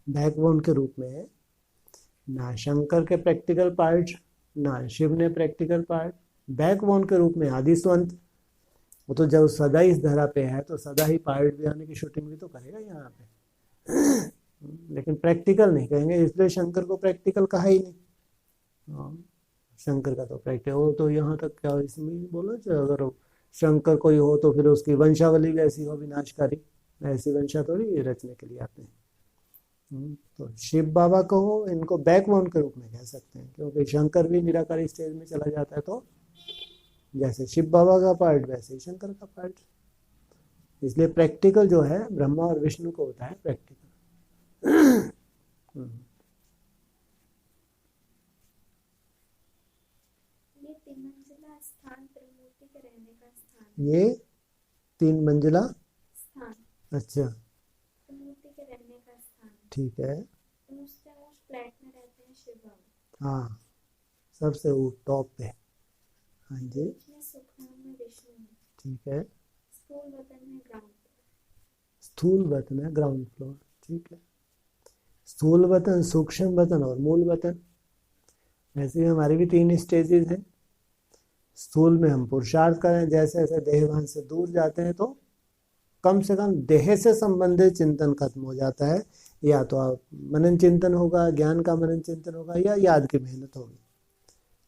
Backbone के रूप में है। ना शंकर के प्रैक्टिकल पार्ट, ना शिव ने प्रैक्टिकल पार्ट। बैकबोन के रूप में आदि स्वंत, वो तो जब सदा ही इस धरा पे है तो सदा ही पार्ट भी आने की शूटिंग भी तो करेगा यहाँ पे। लेकिन प्रैक्टिकल नहीं कहेंगे, इसलिए शंकर को प्रैक्टिकल कहा ही नहीं। हाँ, शंकर का तो प्रैक्टिकल, वो तो यहाँ तक क्या इसमें बोला जाए, अगर शंकर कोई हो तो फिर उसकी वंशावली भी ऐसी हो विनाशकारी, ऐसी वंशा थोड़ी रचने के लिए आते हैं। तो शिव बाबा को इनको बैकबोन के रूप में कह सकते हैं, क्योंकि शंकर भी निराकारी स्टेज में चला जाता है, तो जैसे शिव बाबा का पार्ट वैसे ही शंकर का पार्ट। इसलिए प्रैक्टिकल जो है ब्रह्मा और विष्णु को होता है प्रैक्टिकल। ये 3 मंजिला स्थान, अच्छा त्रिमूर्ति के रहने का स्थान। ठीक है। तो उससे उस फ्लैट में रहते हैं शिव बाबा। हाँ, सबसे वो टॉप पे। हाँ जी इसमें सुखनाम में विष्णु है। ठीक है। स्थूल वतन में ग्राउंड फ्लोर। स्थूल वतन है ग्राउंड फ्लोर, ठीक है। स्थूल वतन, सूक्ष्म वतन और मूल वतन। ऐसे ही हमारी भी 3 स्टेजेस हैं। स्थूल में हम पुरुषार्थ करें, जैसे जैसे देहभान से दूर जाते हैं तो कम से कम देह से संबंधित चिंतन खत्म हो जाता है, या तो आप मनन चिंतन होगा, ज्ञान का मनन चिंतन होगा, या याद की मेहनत होगी,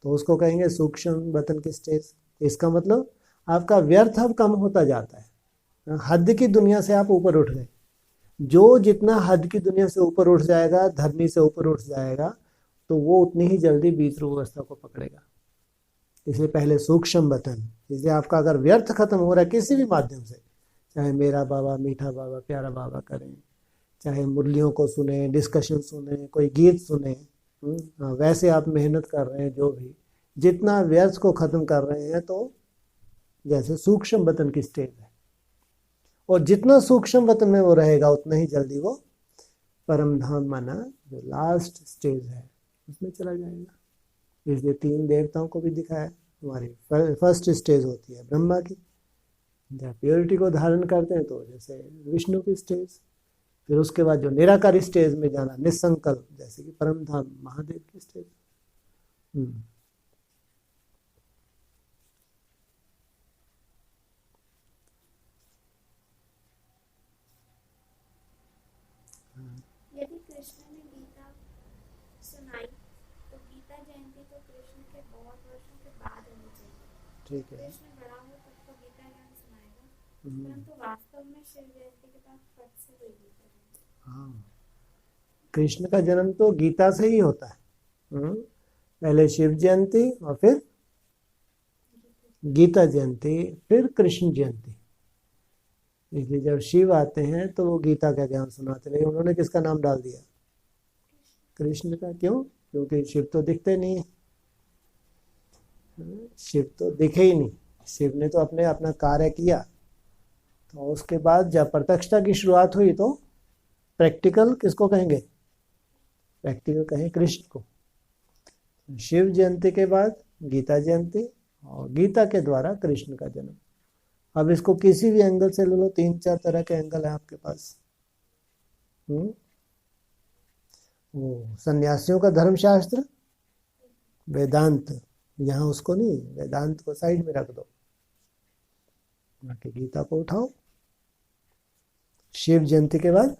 तो उसको कहेंगे सूक्ष्म वतन की स्टेज। इसका मतलब आपका व्यर्थ अब कम होता जाता है, हद की दुनिया से आप ऊपर उठ गए। जो जितना हद की दुनिया से ऊपर उठ जाएगा, धरनी से ऊपर उठ जाएगा, तो वो उतनी ही जल्दी बीज रूप अवस्था को पकड़ेगा। इसलिए पहले सूक्ष्म वतन। इसलिए आपका अगर व्यर्थ खत्म हो रहा है किसी भी माध्यम से, चाहे मेरा बाबा, मीठा बाबा, प्यारा बाबा करें, चाहे मुरलियों को सुने, डिस्कशन सुने, कोई गीत सुने, वैसे आप मेहनत कर रहे हैं, जो भी जितना व्यर्थ को खत्म कर रहे हैं, तो जैसे सूक्ष्म वतन की स्टेज है, और जितना सूक्ष्म वतन में वो रहेगा उतना ही जल्दी वो परम धाम माना जो लास्ट स्टेज है उसमें चला जाएगा। इसलिए 3 देवताओं को भी दिखाया। हमारी फर्स्ट स्टेज होती है ब्रह्मा की, जब प्योरिटी को धारण करते हैं तो जैसे विष्णु की स्टेज। फिर उसके बाद जो निराकारी स्टेज में जाना, निसंकल्प, जैसे कि परम धाम महादेव की स्टेज। यदि कृष्ण ने गीता सुनाई तो गीता जयंती तो कृष्ण के बहुत वर्षों के बाद होनी चाहिए। ठीक है। कृष्ण बड़ा हो तब तो गीता ज्ञान सुनाएगा, परंतु वास्तव में शिव जयंती के बाद फट से हुई गीता जयंती। हाँ, कृष्ण का जन्म तो गीता से ही होता है। पहले शिव जयंती और फिर गीता जयंती, फिर कृष्ण जयंती। इसलिए जब शिव आते हैं तो वो गीता का ज्ञान सुनाते, लेकिन उन्होंने किसका नाम डाल दिया? कृष्ण का। क्यों? क्योंकि शिव तो दिखते नहीं है, शिव तो दिखे ही नहीं। शिव ने तो अपने अपना कार्य किया, तो उसके बाद जब प्रत्यक्षता की शुरुआत हुई तो प्रैक्टिकल किसको कहेंगे? प्रैक्टिकल कहें कृष्ण को। शिव जयंती के बाद गीता जयंती, और गीता के द्वारा कृष्ण का जन्म। अब इसको किसी भी एंगल से ले लो, 3-4 तरह के एंगल है आपके पास। वो सन्यासियों का धर्मशास्त्र, वेदांत, यहाँ उसको नहीं, वेदांत को साइड में रख दो, बाकी गीता को उठाओ। शिव जयंती के बाद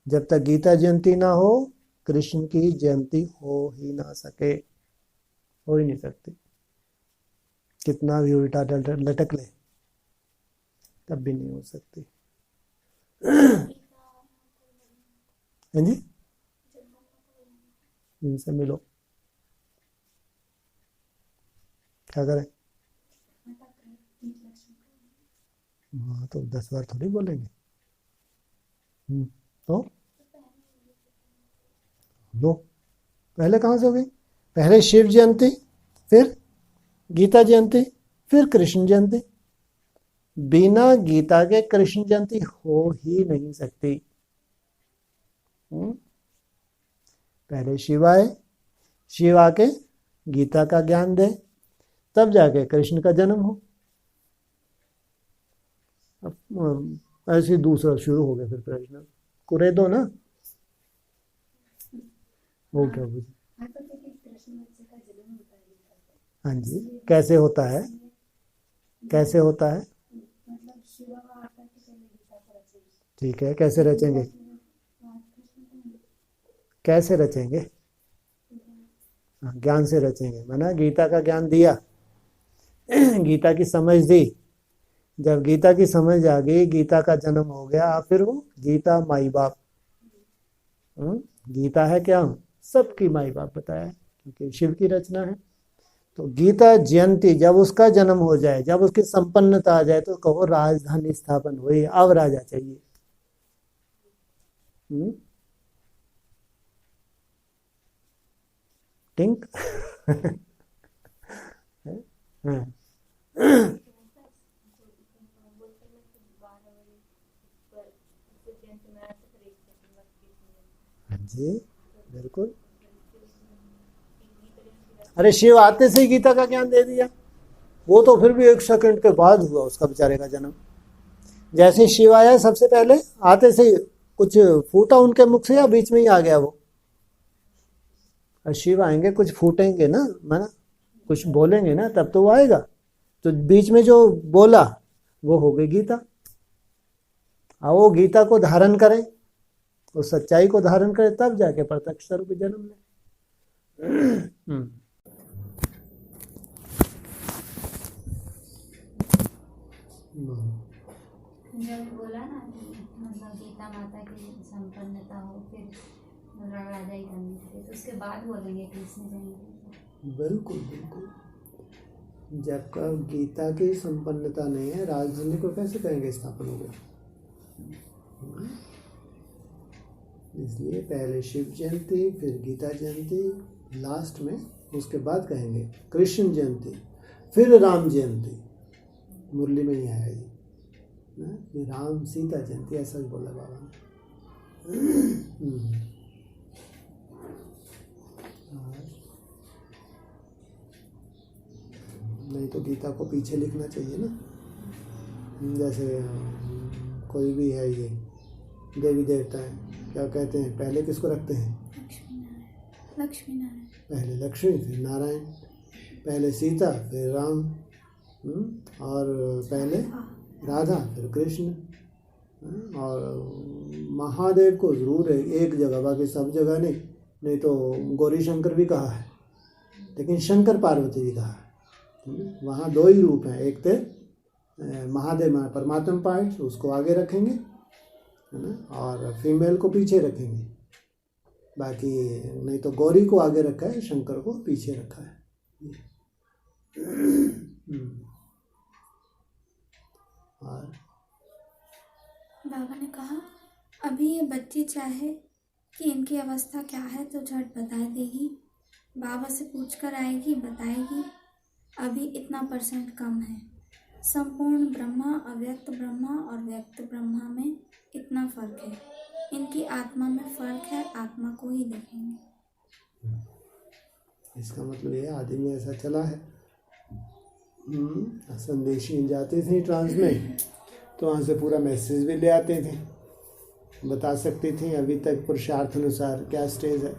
जब तक गीता जयंती ना हो, कृष्ण की जयंती हो ही ना सके, हो ही नहीं सकती। कितना भी उल्टा लटक ले तब भी नहीं हो सकती। हाँ जी, इनसे मिलो, क्या करें? हाँ, तो 10 बार थोड़ी बोलेंगे। तो लो, पहले कहाँ से हो गई? पहले शिव जयंती, फिर गीता जयंती, फिर कृष्ण जयंती। बिना गीता के कृष्ण जयंती हो ही नहीं सकती। पहले शिव आए, शिव आके गीता का ज्ञान दे, तब जाके कृष्ण का जन्म हो। अब ऐसे दूसरा शुरू हो गया फिर प्रश्न, कुरे दो ना, वो क्या पूछे? हाँ, तो क्योंकि कृष्ण बच्चे का जन्म होता है गीता से, हाँ जी, कैसे होता है? कैसे होता है? मतलब शिवा का आता है कि पहले गीता को रचेंगे। ठीक है, कैसे रचेंगे? कैसे रचेंगे? हाँ, ज्ञान से रचेंगे, माना गीता का ज्ञान दिया, गीता की समझ दी। जब गीता की समझ आ गई, गीता का जन्म हो गया, फिर वो गीता माई बाप। गीता है क्या? सबकी माई बाप बताया है, क्योंकि शिव की रचना है। तो गीता जयंती जब उसका जन्म हो जाए, जब उसकी संपन्नता आ जाए, तो कहो राजधानी स्थापन हुई, अब राजा चाहिए। टिंक। हाँ जी, बिल्कुल। अरे शिव आते से ही गीता का ज्ञान दे दिया। वो तो फिर भी 1 सेकंड के बाद हुआ उसका बेचारे का जन्म। जैसे शिव आया सबसे पहले, आते से कुछ फूटा उनके मुख से या बीच में ही आ गया वो? और शिव आएंगे कुछ फूटेंगे ना, माना कुछ बोलेंगे ना, तब तो वो आएगा। तो बीच में जो बोला वो हो गई गीता। और वो गीता को धारण करें, उस सच्चाई को धारण करें, तब जाके प्रत्यक्ष स्वरूप जन्म ले। जब बोला ना कि मतलब गीता माता की संपन्नता हो, फिर मतलब राजा ही बनने थे, तो उसके बाद बोलेंगे कृष्ण जयंती। बिल्कुल बिल्कुल। जब का गीता की संपन्नता नहीं है, राजधानी को कैसे कहेंगे स्थापन हो गया? इसलिए पहले शिव जयंती, फिर गीता जयंती, लास्ट में उसके बाद कहेंगे कृष्ण जयंती, फिर राम जयंती। मुरली में ही आया ये राम सीता जयंती, ऐसा ही बोला बाबा ने। नहीं तो गीता को पीछे लिखना चाहिए ना। जैसे कोई भी है, ये देवी देवता है, क्या कहते हैं, पहले किसको रखते हैं? लक्ष्मी नारायण। पहले लक्ष्मी, फिर नारायण। पहले सीता, फिर राम, और पहले राधा, फिर कृष्ण। और महादेव को जरूर है एक जगह, बाकी सब जगह नहीं तो गौरी शंकर भी कहा है, लेकिन शंकर पार्वती भी कहा है। वहाँ 2 ही रूप हैं, एक तो महादेव परमात्मा पार्ट, उसको आगे रखेंगे, है ना, और फीमेल को पीछे रखेंगे। बाकी नहीं तो गौरी को आगे रखा है, शंकर को पीछे रखा है। और बाबा ने कहा अभी ये बच्ची चाहे कि इनकी अवस्था क्या है तो झट बता देगी, बाबा से पूछकर आएगी, बताएगी। अभी इतना % कम है। संपूर्ण ब्रह्मा, अव्यक्त ब्रह्मा और व्यक्त ब्रह्मा में इतना फर्क है। इनकी आत्मा में फर्क है, आत्मा को ही देखेंगे। इसका मतलब ये आदि में ऐसा चला है। संदेशी जाते थे ट्रांस में, तो वहाँ से पूरा मैसेज भी ले आते थे, बता सकती थी अभी तक पुरुषार्थ अनुसार क्या स्टेज है।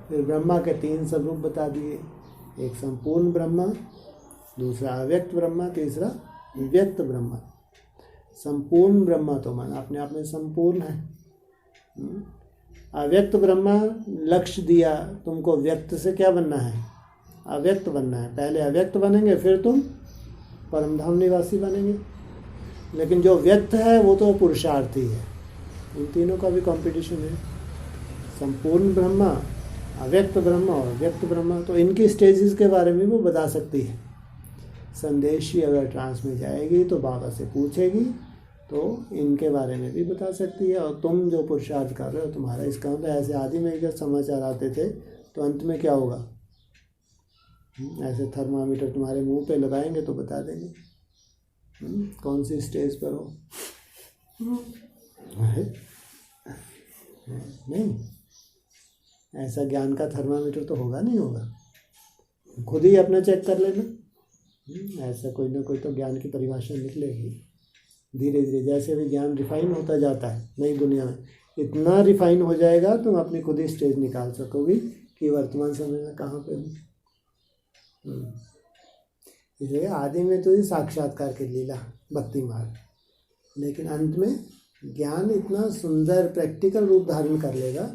फिर ब्रह्मा के 3 स्वरूप बता दिए, एक संपूर्ण ब्रह्मा, दूसरा अव्यक्त ब्रह्मा, तीसरा व्यक्त ब्रह्मा। संपूर्ण ब्रह्मा तो माना अपने आप में संपूर्ण है। अव्यक्त ब्रह्मा लक्ष्य दिया तुमको, व्यक्त से क्या बनना है? अव्यक्त बनना है। पहले अव्यक्त बनेंगे, फिर तुम परमधाम निवासी बनेंगे। लेकिन जो व्यक्त है वो तो पुरुषार्थी है। इन तीनों का भी कंपटीशन है, संपूर्ण ब्रह्मा, अव्यक्त ब्रह्मा और व्यक्त ब्रह्मा। तो इनकी स्टेजेस के बारे में वो बता सकती है। संदेशी अगर ट्रांस में जाएगी तो बाबा से पूछेगी, तो इनके बारे में भी बता सकती है। और तुम जो पुरुषार्थ कर रहे हो तुम्हारा इसका मतलब ऐसे आदि में जब समाचार आते थे तो अंत में क्या होगा? ऐसे थर्मामीटर तुम्हारे मुंह पे लगाएंगे तो बता देंगे कौन सी स्टेज पर हो। नहीं, ऐसा ज्ञान का थर्मामीटर तो होगा नहीं होगा, खुद ही अपना चेक कर लेना। ऐसा कोई ना कोई तो ज्ञान की परिभाषा निकलेगी। धीरे धीरे जैसे भी ज्ञान रिफाइन होता जाता है नई दुनिया में, इतना रिफाइन हो जाएगा तुम अपनी खुद ही स्टेज निकाल सकोगी कि वर्तमान समय में कहाँ पे हूँ। इसलिए आदि में तो ये साक्षात्कार की लीला भक्ति मार्ग, लेकिन अंत में ज्ञान इतना सुंदर प्रैक्टिकल रूप धारण कर लेगा,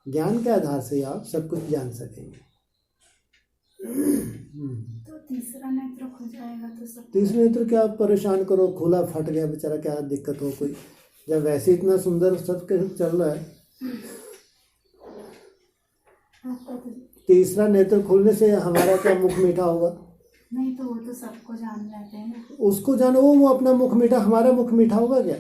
ज्ञान के आधार से आप सब कुछ जान सकेंगे। तो तीसरा नेत्र खुल जाएगा तो सब। तीसरा नेत्र क्या परेशान करो, खुला फट गया बेचारा, क्या दिक्कत हो कोई, जब वैसे इतना सुंदर सब चल रहा है। तीसरा नेत्र खुलने से हमारा क्या मुख मीठा होगा? नहीं तो वो तो सबको जान लेते हैं। उसको जानो, वो अपना मुख मीठा, हमारा मुख मीठा होगा क्या?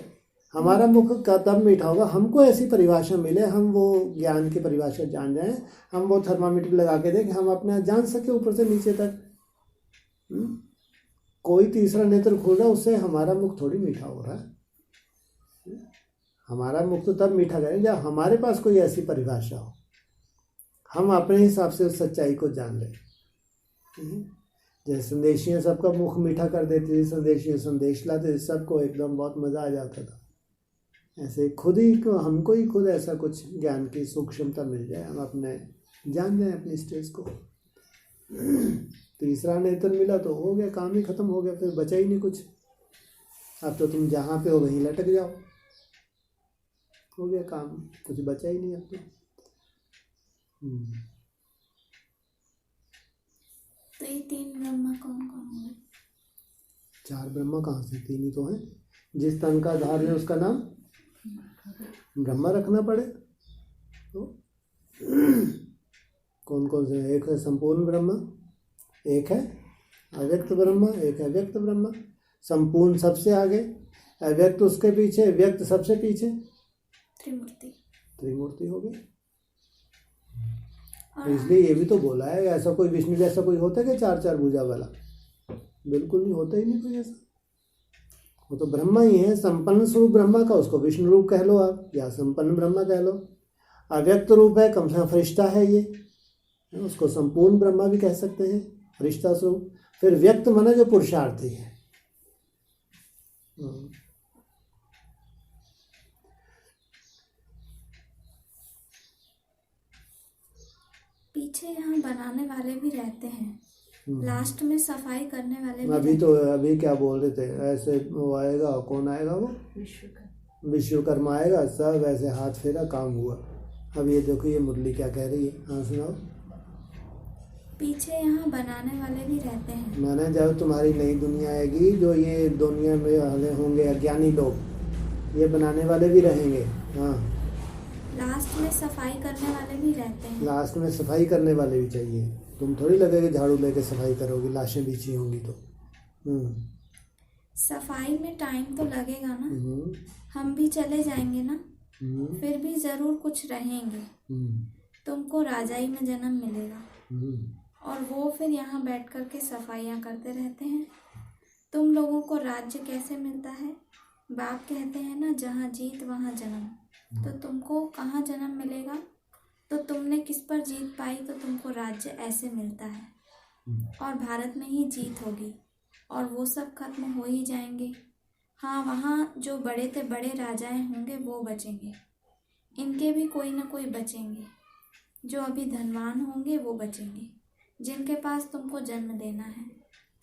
हमारा मुख का तब मीठा होगा हमको ऐसी परिभाषा मिले, हम वो ज्ञान की परिभाषा जान जाएं, हम वो थर्मामीटर लगा के दें कि हम अपना जान सके ऊपर से नीचे तक। कोई तीसरा नेत्र खुल रहा है उससे हमारा मुख थोड़ी मीठा हो रहा है। हमारा मुख तो तब मीठा करें जब हमारे पास कोई ऐसी परिभाषा हो, हम अपने हिसाब से उस सच्चाई को जान लें। जैसे संदेशियाँ सबका मुख मीठा कर देती थी, संदेशियाँ संदेश लाते, सबको एकदम बहुत मज़ा आ जाता था। ऐसे खुद ही को, हमको ही खुद ऐसा कुछ ज्ञान की सूक्ष्मता मिल जाए, हम अपने जान जाए अपनी स्टेज को। तीसरा नेत्र मिला तो हो गया, काम ही खत्म हो गया, फिर बचा ही नहीं कुछ। अब तो तुम जहाँ पे हो वहीं लटक जाओ, हो गया काम, कुछ बचा ही नहीं अब तो। तो ये तीन ब्रह्मा कौन कौन हुए? चार ब्रह्मा कहाँ से, तीन ही तो हैं। जिस तन का आधार है उसका नाम ब्रह्मा रखना पड़े तो कौन कौन से? एक है संपूर्ण ब्रह्मा, एक है अव्यक्त ब्रह्मा, एक है व्यक्त ब्रह्मा। संपूर्ण सबसे आगे, अव्यक्त उसके पीछे, व्यक्त सबसे पीछे, त्रिमूर्ति हो गई। इसलिए ये भी तो बोला है, ऐसा कोई विष्णु जैसा कोई होता है क्या चार चार भुजा वाला? बिल्कुल नहीं, होता ही नहीं कोई ऐसा। वो तो ब्रह्मा ही है, संपन्न स्वरूप ब्रह्मा का, उसको विष्णु रूप कह लो आप, या संपन्न ब्रह्मा कह लो। अव्यक्त रूप है, कम से कम फरिश्ता है ये, उसको संपूर्ण ब्रह्मा भी कह सकते हैं, फरिश्ता स्वरूप। फिर व्यक्त माना जो पुरुषार्थी है। पीछे यहाँ बनाने वाले भी रहते हैं, लास्ट में सफाई करने वाले भी। अभी तो अभी क्या बोल रहे थे, ऐसे वो आएगा, कौन आएगा? वो विश्वकर्मा आएगा, सब ऐसे हाथ फेरा काम हुआ। अब ये देखो ये मुरली क्या कह रही है, हाँ सुनाओ। पीछे यहाँ बनाने वाले भी रहते हैं। मैंने जब तुम्हारी नई दुनिया आएगी, जो ये दुनिया में हले होंगे अज्ञानी लोग, ये बनाने वाले भी रहेंगे। हाँ, लास्ट में सफाई करने वाले भी रहते हैं। लास्ट में सफाई करने वाले भी चाहिए। तुम थोड़ी लगेगा झाड़ू लेके सफाई करोगी, लाशें बिछी होंगी तो। सफाई में टाइम तो लगेगा ना, हम भी चले जाएंगे ना, फिर भी जरूर कुछ रहेंगे। तुमको राजाई में जन्म मिलेगा और वो फिर यहाँ बैठ कर के सफाइयाँ करते रहते हैं। तुम लोगों को राज्य कैसे मिलता है? बाप कहते हैं ना, जहाँ जीत वहाँ जन्म। तो तुमको कहाँ जन्म मिलेगा? तो तुमने किस पर जीत पाई तो तुमको राज्य ऐसे मिलता है। और भारत में ही जीत होगी और वो सब खत्म हो ही जाएंगे। हाँ, वहाँ जो बड़े से बड़े राजाएं होंगे वो बचेंगे, इनके भी कोई ना कोई बचेंगे। जो अभी धनवान होंगे वो बचेंगे, जिनके पास तुमको जन्म देना है।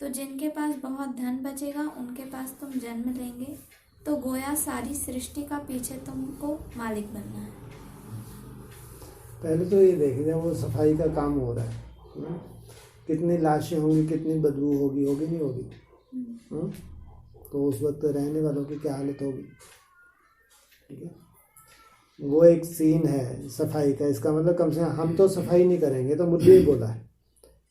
तो जिनके पास बहुत धन बचेगा उनके पास तुम जन्म लेंगे। तो गोया सारी सृष्टि का पीछे तुमको मालिक बनना है। पहले तो ये देखिए, वो सफाई का काम हो रहा है, कितनी लाशें होंगी, कितनी बदबू होगी, होगी नहीं होगी? तो उस वक्त रहने वालों की क्या हालत होगी? ठीक है, वो एक सीन है सफाई का। इसका मतलब कम से कम हम तो सफाई नहीं करेंगे, तो मुझे ही बोला है।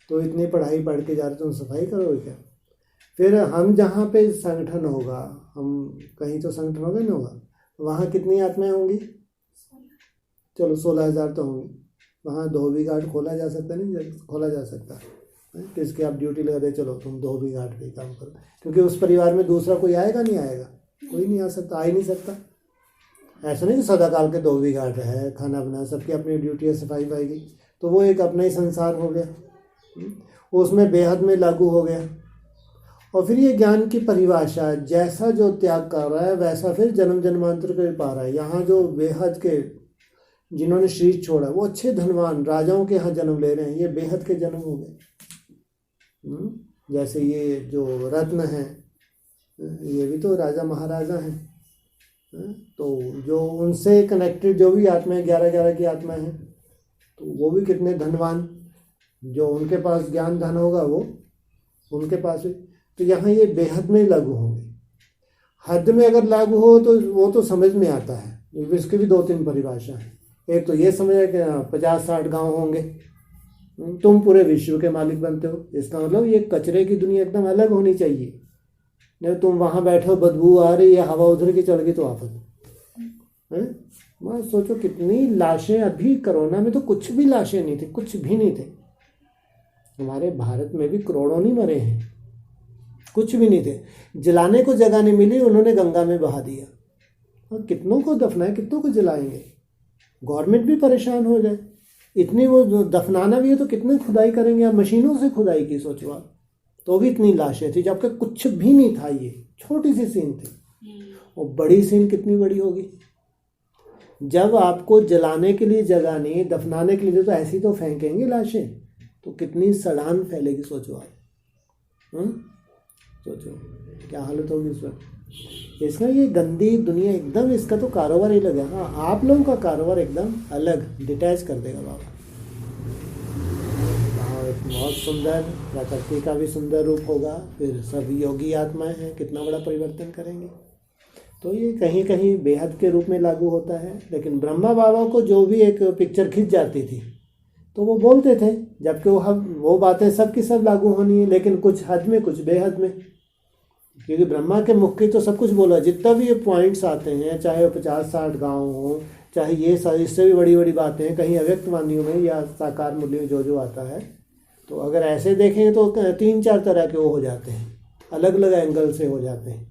तो इतनी पढ़ाई पढ़ के जा रहे तुम सफाई करोगे क्या? फिर हम जहाँ पे संगठन होगा, हम कहीं तो संगठन होगा नहीं होगा, वहाँ कितनी आत्माएं होंगी? चलो 16,000 तो होंगी। वहाँ धोबी घाट खोला जा सकता नहीं, खोला जा सकता किसके आप ड्यूटी लगा दे, चलो तुम धोबी घाट पे काम करो, क्योंकि उस परिवार में दूसरा कोई आएगा नहीं, आएगा कोई नहीं आ सकता, आ ही नहीं सकता। ऐसा नहीं कि सदाकाल के धोबी घाट है, खाना बना, सबकी अपनी ड्यूटी है, सफाई पाएगी, तो वो एक अपना ही संसार हो गया, उसमें बेहद में लागू हो गया। और फिर ये ज्ञान की परिभाषा, जैसा जो त्याग कर रहा है वैसा फिर जन्म जन्मांतर कर पा रहा है। यहाँ जो बेहद के जिन्होंने शरीर छोड़ा वो अच्छे धनवान राजाओं के यहाँ जन्म ले रहे हैं, ये बेहद के जन्म हो गए। जैसे ये जो रत्न है ये भी तो राजा महाराजा हैं। तो जो उनसे कनेक्टेड जो भी आत्माएं 11-11 की आत्माएं हैं, तो वो भी कितने धनवान, जो उनके पास ज्ञान धन होगा वो उनके पास भी। तो यहाँ ये बेहद में लागू होंगे। हद में अगर लागू हो तो वो तो समझ में आता है। इसकी भी 2-3 परिभाषा है। एक तो ये समझ है कि 50-60 गांव होंगे, तुम पूरे विश्व के मालिक बनते हो। इसका मतलब ये कचरे की दुनिया एकदम अलग होनी चाहिए। नहीं तुम वहाँ बैठे हो, बदबू आ रही है, हवा उधर की चल गई तो आफत है। मैं सोचो कितनी लाशें, अभी कोरोना में तो कुछ भी लाशें नहीं थी, कुछ भी नहीं थे। हमारे भारत में भी करोड़ों नहीं मरे हैं, कुछ भी नहीं थे। जलाने को जगह नहीं मिली, उन्होंने गंगा में बहा दिया। और कितनों को दफनाए, कितनों को जलाएंगे। गवर्नमेंट भी परेशान हो जाए, इतनी वो दफनाना भी है तो कितने खुदाई करेंगे। आप मशीनों से खुदाई की सोचो आप, तो भी इतनी लाशें थी, जबकि कुछ भी नहीं था। ये छोटी सी सीन थी, और बड़ी सीन कितनी बड़ी होगी। जब आपको जलाने के लिए जगह नहीं, दफनाने के लिए तो ऐसी तो फेंकेंगे लाशें, तो कितनी सड़ान फैलेगी सोचो आप। सोचो क्या हालत होगी इस वक्त। इसमें ये गंदी दुनिया एकदम, इसका तो कारोबार ही लगा। हाँ, आप लोगों का कारोबार एकदम अलग डिटैच कर देगा बाबा। बहुत सुंदर प्रकृति का भी सुंदर रूप होगा। फिर सभी योगी आत्माएं हैं, कितना बड़ा परिवर्तन करेंगे। तो ये कहीं कहीं बेहद के रूप में लागू होता है। लेकिन ब्रह्मा बाबा को जो भी एक पिक्चर खिंच जाती थी तो वो बोलते थे, जबकि वो बातें सब की सब लागू होनी है, लेकिन कुछ हद में कुछ बेहद में। क्योंकि ब्रह्मा के मुख की तो सब कुछ बोला। जितना भी ये पॉइंट्स आते हैं, चाहे वो 50-60 गाँव हो, चाहे ये इससे भी बड़ी बड़ी बातें कहीं अव्यक्त वाणियों में या साकार मूल्यों में जो आता है, तो अगर ऐसे देखें तो 3-4 तरह के वो हो जाते हैं, अलग अलग एंगल से हो जाते हैं।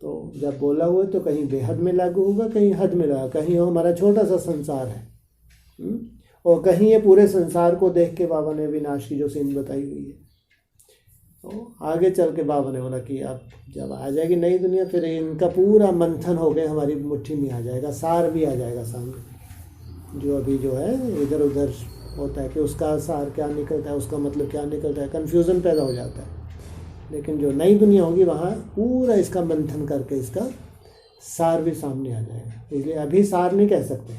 तो जब बोला हुआ तो कहीं बेहद में लागू होगा, कहीं हद में लगा, कहीं हमारा छोटा सा संसार है, और कहीं ये पूरे संसार को देख के बाबा ने विनाश की जो सीन बताई हुई है। तो आगे चल के बाबा ने बोला कि अब जब आ जाएगी नई दुनिया, फिर इनका पूरा मंथन हो गया, हमारी मुट्ठी में आ जाएगा, सार भी आ जाएगा सामने। जो अभी जो है इधर उधर होता है कि उसका सार क्या निकलता है, उसका मतलब क्या निकलता है, कन्फ्यूज़न पैदा हो जाता है। लेकिन जो नई दुनिया होगी वहाँ पूरा इसका मंथन करके इसका सार भी सामने आ जाएगा। इसलिए अभी सार नहीं कह सकते,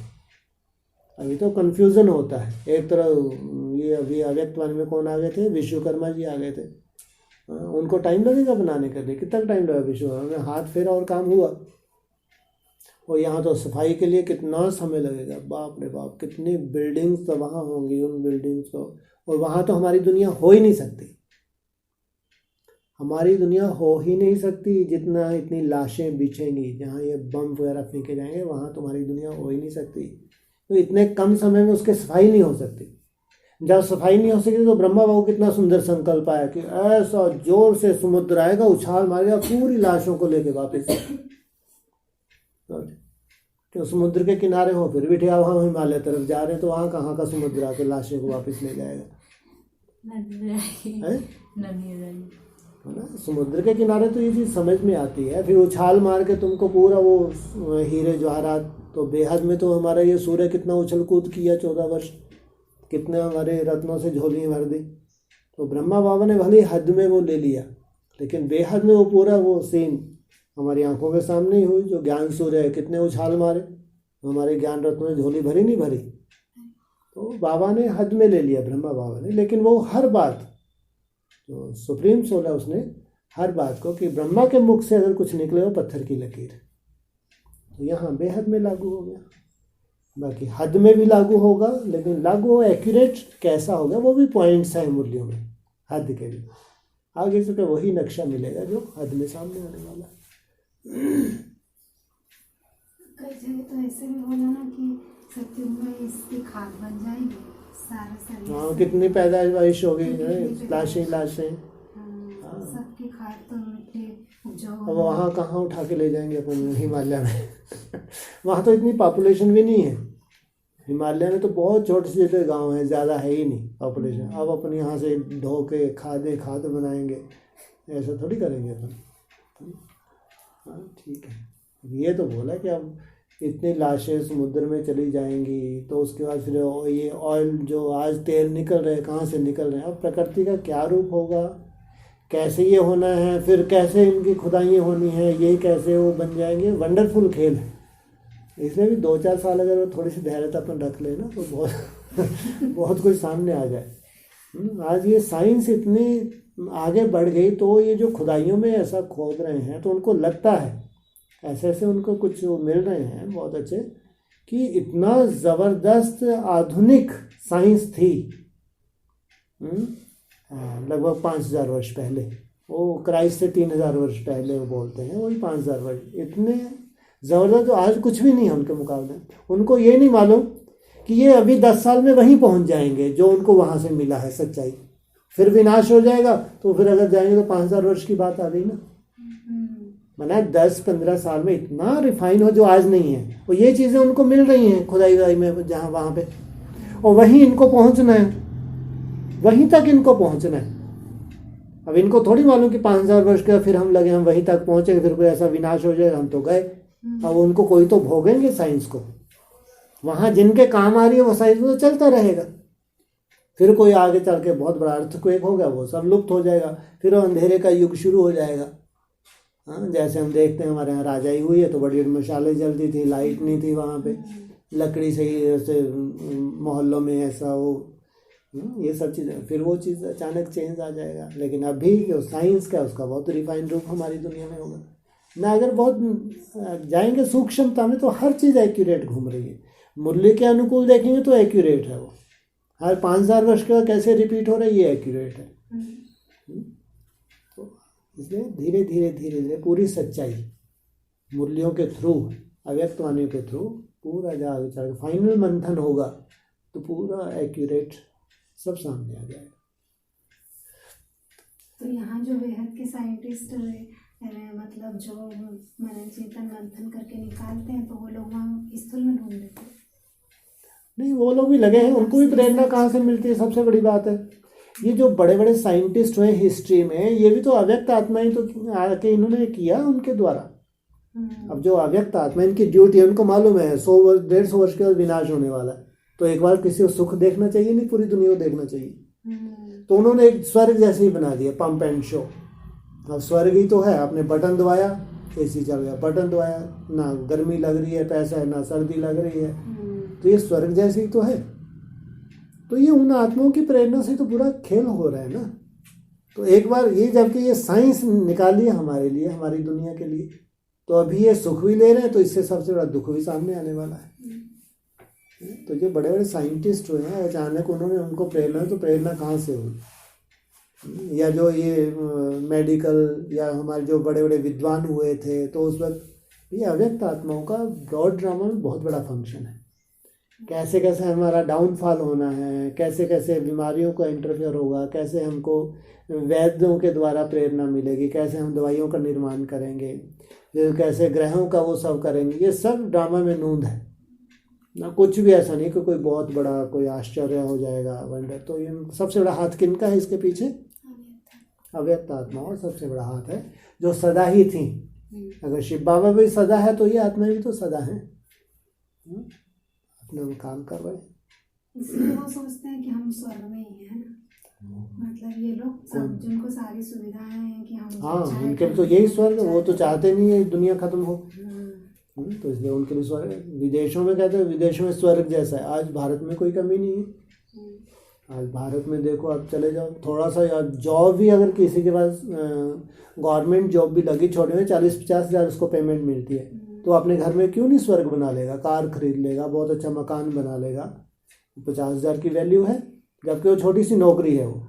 अभी तो कन्फ्यूज़न होता है। एक तरह ये अभी अव्यक्त वाणी में कौन आ गए थे, विश्वकर्मा जी आ गए थे। उनको टाइम लगेगा बनाने के लिए, कितना टाइम लगा विश्वकर्मा में, हाथ फेरा और काम हुआ। और यहाँ तो सफाई के लिए कितना समय लगेगा, बाप रे बाप, कितनी बिल्डिंग्स तो वहाँ होंगी, उन बिल्डिंग्स को। और वहाँ तो हमारी दुनिया हो ही नहीं सकती, हमारी दुनिया हो ही नहीं सकती। जितना इतनी लाशें बिछेंगी, जहाँ ये बम वगैरह फेंके जाएंगे, वहाँ तुम्हारी दुनिया हो ही नहीं सकती। तो इतने कम समय में उसके सफाई नहीं हो सकती। जब सफाई नहीं हो सकी तो ब्रह्मा बाबू कितना सुंदर संकल्प आया कि ऐसा जोर से समुद्र आएगा, उछाल मारेगा, पूरी लाशों को लेके वापस। तो समुद्र के किनारे हो, फिर भी ठिया वहाँ हिमालय तरफ जा रहे हैं, तो वहाँ कहाँ का समुद्र आके लाशों को वापस ले जाएगा, है ना। समुद्र के किनारे तो ये चीज़ समझ में आती है। फिर उछाल मार के तुमको पूरा वो हीरे जवाहरात, तो बेहद में तो हमारा ये सूर्य कितना उछल कूद किया 14 वर्ष, कितने हमारे रत्नों से झोली भर दी। तो ब्रह्मा बाबा ने भले हद में वो ले लिया, लेकिन बेहद में वो पूरा वो सीन हमारी आंखों के सामने ही हुई। जो ज्ञान सूर्य है, कितने उछाल मारे, हमारे ज्ञान रत्नों में झोली भरी नहीं भरी। तो बाबा ने हद में ले लिया, ब्रह्मा बाबा ने। लेकिन वो हर बात, जो सुप्रीम सोल है, उसने हर बात को कि ब्रह्मा के मुख से अगर कुछ निकले हो पत्थर की लकीर, तो यहाँ बेहद में लागू हो गया। बाकी हद में भी लागू होगा, लेकिन लागू हो एक्यूरेट कैसा होगा वो भी पॉइंट्स हैं मूल्यों में, हद के भी। आगे से वही नक्शा मिलेगा जो हद में सामने आने वाला। कई जगह तो ऐसे भी बोला ना कि सत्युग में इसकी खाद बन जाएगी सारा शरीर। हाँ, कितनी पैदाइश होगी, लाशें लाशें, सबकी खाद तो मिट्टी उपजाऊ। अब वहाँ कहाँ उठा के ले जाएंगे अपन हिमालय में वहाँ तो इतनी पॉपुलेशन भी नहीं है। हिमालय में तो बहुत छोटे छोटे गांव हैं, ज़्यादा है ही नहीं पॉपुलेशन। अब अपन यहाँ से ढो के खाद बनाएंगे, ऐसा थोड़ी करेंगे अपन। हाँ ठीक है। ये तो बोला कि अब इतनी लाशें समुद्र में चली जाएंगी तो उसके बाद फिर ये ऑयल जो आज तेल निकल रहे हैं कहाँ से निकल रहे हैं, अब प्रकृति का क्या रूप होगा, कैसे ये होना है, फिर कैसे इनकी खुदाइयाँ होनी है, ये कैसे वो बन जाएंगे। वंडरफुल खेल है। इसमें भी 2-4 साल अगर वो थोड़ी सी धैर्यता अपन रख ले ना तो बहुत बहुत कुछ सामने आ जाए। आज ये साइंस इतनी आगे बढ़ गई तो ये जो खुदाइयों में ऐसा खोद रहे हैं तो उनको लगता है ऐसे ऐसे उनको कुछ मिल रहे हैं बहुत अच्छे कि इतना ज़बरदस्त आधुनिक साइंस थी लगभग 5000 वर्ष पहले। वो क्राइस्ट से 3000 वर्ष पहले वो बोलते हैं, वही 5000 वर्ष इतने ज़बरदस्त तो आज कुछ भी नहीं है उनके मुकाबले। उनको ये नहीं मालूम कि ये अभी 10 साल में वहीं पहुंच जाएंगे जो उनको वहाँ से मिला है सच्चाई, फिर विनाश हो जाएगा। तो फिर अगर जाएंगे तो 5000 वर्ष की बात आ गई ना। माना 10-15 साल में इतना रिफाइन हो जो आज नहीं है, और ये चीज़ें उनको मिल रही हैं खुदाई वदाई में जहाँ वहाँ पे, और वहीं इनको पहुँचना है, वहीं तक इनको पहुँचना है। अब इनको थोड़ी मालूम कि 5000 वर्ष के फिर हम लगे हम वहीं तक पहुँचे, फिर कोई ऐसा विनाश हो जाएगा हम तो गए। अब उनको कोई तो भोगेंगे साइंस को, वहाँ जिनके काम आ रही है वो साइंस में तो चलता रहेगा। फिर कोई आगे चल के बहुत बड़ा अर्थक्वेक होगा, वो सब लुप्त हो जाएगा, फिर अंधेरे का युग शुरू हो जाएगा। हाँ, जैसे हम देखते हैं हमारे यहाँ राजाई हुई है तो बड़ी बड़ी मशालें जलती थी, लाइट नहीं थी वहाँ पे, लकड़ी से ही ऐसे मोहल्लों में ऐसा वो ये सब चीज़ें, फिर वो चीज़ अचानक चेंज आ जाएगा। लेकिन अभी जो साइंस का उसका बहुत रिफाइंड रूप हमारी दुनिया में होगा ना। अगर बहुत जाएंगे सूक्ष्मता में तो हर चीज़ एक्यूरेट घूम रही है। मूल्य के अनुकूल देखेंगे तो एक्यूरेट है वो, हर 5000 वर्ष का कैसे रिपीट हो रहा है ये एक्यूरेट है। तो इसलिए धीरे धीरे धीरे धीरे पूरी सच्चाई मूल्यों के थ्रू, अव्यक्त वाणियों के थ्रू पूरा जाकर चल फाइनल मंथन होगा तो पूरा एक्यूरेट सब सामने आ जाएगा। तो यहाँ जो बेहद के साइंटिस्ट मतलब जो मन चेतन मंथन करके निकालते हैं तो वो लोग वहाँ स्थूल में ढूंढ लेते हैं। नहीं, वो लोग भी लगे हैं, उनको भी प्रेरणा कहाँ से मिलती है, सबसे बड़ी बात है। ये जो बड़े बड़े साइंटिस्ट हुए हिस्ट्री में, ये भी तो अव्यक्त आत्मा ही तो आके इन्होंने किया उनके द्वारा। अब जो अव्यक्त आत्मा, इनकी ड्यूटी है, उनको मालूम है 100-150 वर्ष के बाद विनाश होने वाला है, तो एक बार किसी को सुख देखना चाहिए, नहीं पूरी दुनिया को देखना चाहिए। तो उन्होंने एक स्वर्ग जैसे ही बना दिया, पंप एंड शो। अब स्वर्ग ही तो है, आपने बटन दबाया एसी चल गया, बटन दबाया ना गर्मी लग रही है पैसा है, ना सर्दी लग रही है, तो ये स्वर्ग जैसे ही तो है। तो ये उन आत्माओं की प्रेरणा से तो पूरा खेल हो रहा है ना। तो एक बार ये जबकि ये साइंस निकाली है हमारे लिए, हमारी दुनिया के लिए, तो अभी ये सुख भी ले रहे हैं, तो इससे सबसे बड़ा दुख भी सामने आने वाला है। तो जो बड़े बड़े साइंटिस्ट हुए हैं, अचानक उन्होंने उनको प्रेरणा, तो प्रेरणा कहाँ से हुई? या जो ये मेडिकल या हमारे जो बड़े बड़े विद्वान हुए थे, तो उस वक्त ये अव्यक्त आत्माओं का ब्रॉड ड्रामा में बहुत बड़ा फंक्शन है। कैसे कैसे हमारा डाउनफॉल होना है, कैसे कैसे बीमारियों का इंटरफेयर होगा, कैसे हमको वैद्यों के द्वारा प्रेरणा मिलेगी, कैसे हम दवाइयों का निर्माण करेंगे, कैसे ग्रहों का वो सब करेंगे, ये सब ड्रामा में नूंद है ना। कुछ भी ऐसा नहीं कि कोई बहुत बड़ा कोई आश्चर्य हो जाएगा, वंडर। तो ये सबसे बड़ा हाथ किनका है इसके पीछे? अव्यक्त आत्मा। और सबसे बड़ा हाथ है जो सदा ही थी। अगर शिव बाबा भी सदा है तो ये आत्मा भी तो सदा है, अपना काम कर रहे हैं। इसलिए वो सोचते हैं कि हम स्वर्ग में ही हैं ना, मतलब ये लोग सब जिनको सारी सुविधाएं हैं कि हम, हाँ, उनके तो यही स्वर्ग, वो तो चाहते नहीं है दुनिया खत्म हो, तो इसलिए उनके लिए स्वर्ग। विदेशों में कहते हैं विदेशों में स्वर्ग जैसा है। आज भारत में कोई कमी नहीं है। आज भारत में देखो, आप चले जाओ थोड़ा सा, या जॉब भी अगर किसी के पास गवर्नमेंट जॉब भी लगी छोटे में 40-50 हज़ार उसको पेमेंट मिलती है, तो अपने घर में क्यों नहीं स्वर्ग बना लेगा, कार खरीद लेगा, बहुत अच्छा मकान बना लेगा। 50 हज़ार की वैल्यू है, जबकि वो छोटी सी नौकरी है वो।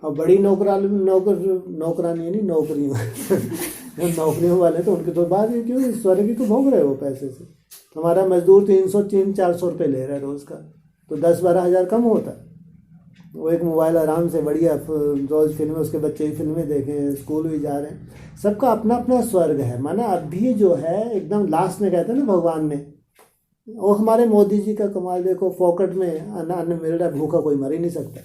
और बड़ी नौकरानी नहीं नौकरी नौकरियों वाले तो उनके तो बाद ही क्यों स्वर्ग ही तो भोग रहे हो पैसे से। हमारा मजदूर 300-400 रुपये ले रहा है रोज़ का, तो 10-12 हज़ार कम होता है। वो एक मोबाइल आराम से बढ़िया रोज़ फिल्में, उसके बच्चे ही फिल्में देखें, स्कूल भी जा रहे हैं, सबका अपना अपना स्वर्ग है। माना अभी जो है एकदम लास्ट में कहते हैं ना भगवान ने, वो हमारे मोदी जी का कमाल देखो, फोकट में अन्न मिल रहा है, भूखा कोई मर ही नहीं सकता।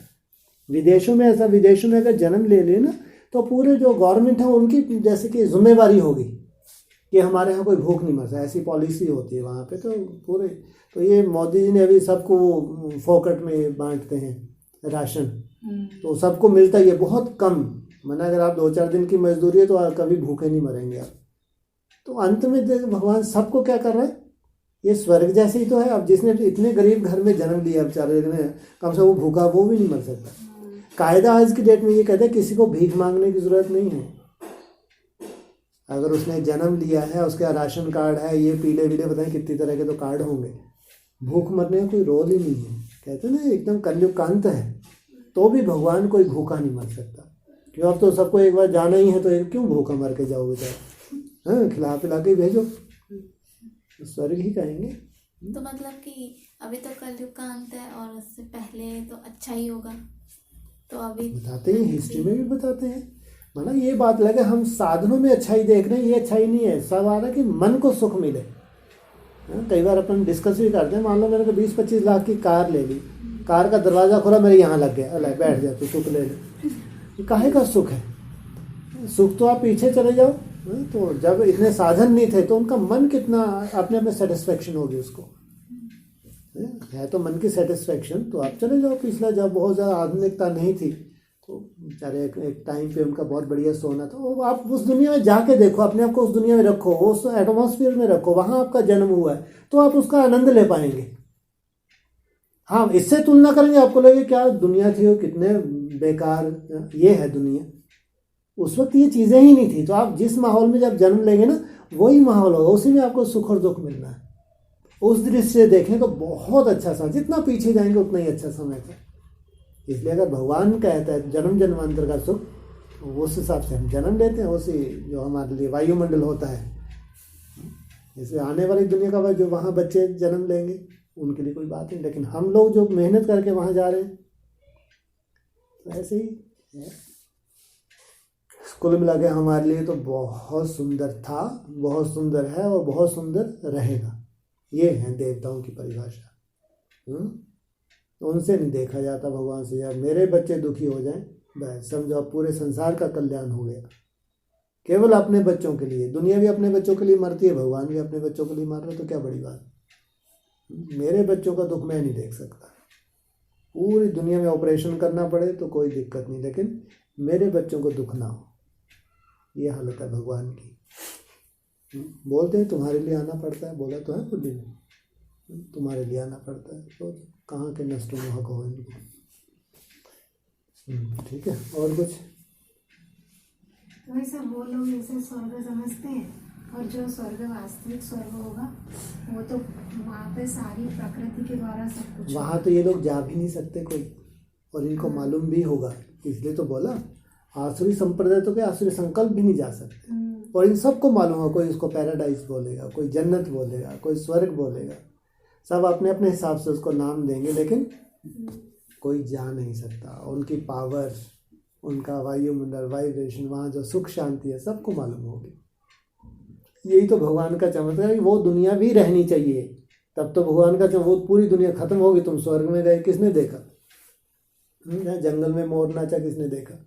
विदेशों में ऐसा, विदेशों में अगर जन्म ले लिए ना तो पूरे जो गवर्नमेंट है उनकी जैसे कि जिम्मेवारी होगी कि हमारे यहाँ कोई भूख नहीं मरता, ऐसी पॉलिसी होती है वहाँ पे। तो पूरे तो ये मोदी जी ने अभी सबको फोकट में बांटते हैं राशन, तो सबको मिलता ही है बहुत कम। माना अगर आप 2-4 दिन की मजदूरी है तो आप कभी भूखे नहीं मरेंगे आप। तो अंत में भगवान सबको क्या कर रहा है, ये स्वर्ग जैसे ही तो है। अब जिसने इतने गरीब घर में जन्म लिया बेचारे में, कम से वो भूखा वो भी नहीं मर सकता। कायदा आज की डेट में ये कहते हैं किसी को भीख मांगने की ज़रूरत नहीं है। अगर उसने जन्म लिया है, उसका राशन कार्ड है, ये पीले वीले बताएं कितनी तरह के तो कार्ड होंगे, भूख मरने का कोई रोल ही नहीं है। कहते हैं ना एकदम कलयुग का अंत है, तो भी भगवान कोई भूखा नहीं मर सकता। क्यों, अब तो सबको एक बार जाना ही है तो क्यों भूखा मर के जाओगे बेचारा, हाँ खिला पिला के भेजो, स्वर्ग ही कहेंगे। तो मतलब कि अभी तो कलयुग का अंत है और उससे पहले तो अच्छा ही होगा, तो अभी बताते हैं, हिस्ट्री में भी बताते हैं। मतलब ये बात लगे हम साधनों में अच्छाई देख रहे हैं, ये अच्छाई नहीं है। सब आ रहा है कि मन को सुख मिले। कई बार अपन डिस्कस भी करते हैं, मान लो मैंने को 20-25 लाख की कार ले ली, कार का दरवाज़ा खोला मेरे यहाँ लग गया, अल्लाह बैठ जा तो सुख ले ले। काहे का सुख है, सुख तो आप पीछे चले जाओ। तो जब इतने साधन नहीं थे तो उनका मन कितना अपने अपने सेटिस्फेक्शन होगी उसको, है तो मन की सेटिस्फेक्शन। तो आप चले जाओ पिछला, जब बहुत ज़्यादा आधुनिकता नहीं थी तो बेचारे एक टाइम पे उनका बहुत बढ़िया सोना था। वो आप उस दुनिया में जाके देखो, अपने आप को उस दुनिया में रखो, उस एटमॉस्फेयर में रखो, वहाँ आपका जन्म हुआ है तो आप उसका आनंद ले पाएंगे। हाँ, इससे तुलना करेंगे आपको लगे क्या दुनिया थी, वो कितने बेकार ये है दुनिया। उस वक्त ये चीज़ें ही नहीं थी। तो आप जिस माहौल में जब जन्म लेंगे ना, वही माहौल होगा, उसी में आपको सुख और दुख मिलना है। उस दृष्टि से देखें तो बहुत अच्छा समय, जितना पीछे जाएंगे उतना ही अच्छा समय था। इसलिए अगर भगवान कहता है जन्म जन्मांतर का सुख, उस हिसाब से हम जन्म लेते हैं। उसी जो हमारे लिए वायुमंडल होता है, जैसे आने वाली दुनिया का जो वहाँ बच्चे जन्म लेंगे उनके लिए कोई बात नहीं, लेकिन हम लोग जो मेहनत करके वहाँ जा रहे हैं तो ऐसे ही है। कुल मिला के हमारे लिए तो बहुत सुंदर था, बहुत सुंदर है और बहुत सुंदर रहेगा। ये है देवताओं की परिभाषा। उनसे नहीं देखा जाता भगवान से, यार मेरे बच्चे दुखी हो जाएं बस समझो अब पूरे संसार का कल्याण हो गया। केवल अपने बच्चों के लिए, दुनिया भी अपने बच्चों के लिए मरती है, भगवान भी अपने बच्चों के लिए मर रहे, तो क्या बड़ी बात। मेरे बच्चों का दुख मैं नहीं देख सकता। पूरी दुनिया में ऑपरेशन करना पड़े तो कोई दिक्कत नहीं, लेकिन मेरे बच्चों को दुख ना हो, ये हालत है भगवान की। बोलते हैं तुम्हारे लिए आना पड़ता है, बोला तो है बुद्धि में, तुम्हारे लिए आना पड़ता है, तो कहाँ के नष्ट मोहक हो इनको। ठीक है, और कुछ वैसा वो लोग जैसे स्वर्ग समझते हैं, और जो स्वर्ग वास्तविक स्वर्ग होगा वो तो वहाँ पे सारी प्रकृति के द्वारा सब कुछ, वहाँ तो ये लोग जा भी नहीं सकते कोई, और इनको मालूम भी होगा, इसलिए तो बोला आसुरी संप्रदाय तो क्या आसुरी संकल्प भी नहीं जा सकते। और इन सबको मालूम है, कोई इसको पैराडाइज बोलेगा, कोई जन्नत बोलेगा, कोई स्वर्ग बोलेगा, सब अपने अपने हिसाब से उसको नाम देंगे, लेकिन कोई जा नहीं सकता। उनकी पावर, उनका वायुमंडल, वाइब्रेशन, वहाँ जो सुख शांति है सबको मालूम होगी। यही तो भगवान का चमत्कार है। वो दुनिया भी रहनी चाहिए, तब तो भगवान का वो पूरी दुनिया खत्म होगी, तुम स्वर्ग में गए किसने देखा, जंगल में मोर नाचा किसने देखा।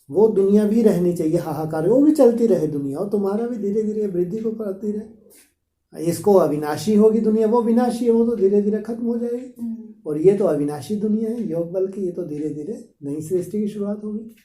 वो दुनिया भी रहनी चाहिए, हाहाकार वो भी चलती रहे दुनिया, और तुम्हारा भी धीरे धीरे वृद्धि को करती रहे। इसको अविनाशी होगी दुनिया, वो विनाशी है, वो तो धीरे धीरे खत्म हो जाएगी। और ये तो अविनाशी दुनिया है योग बल की, ये तो धीरे धीरे नई सृष्टि की शुरुआत होगी।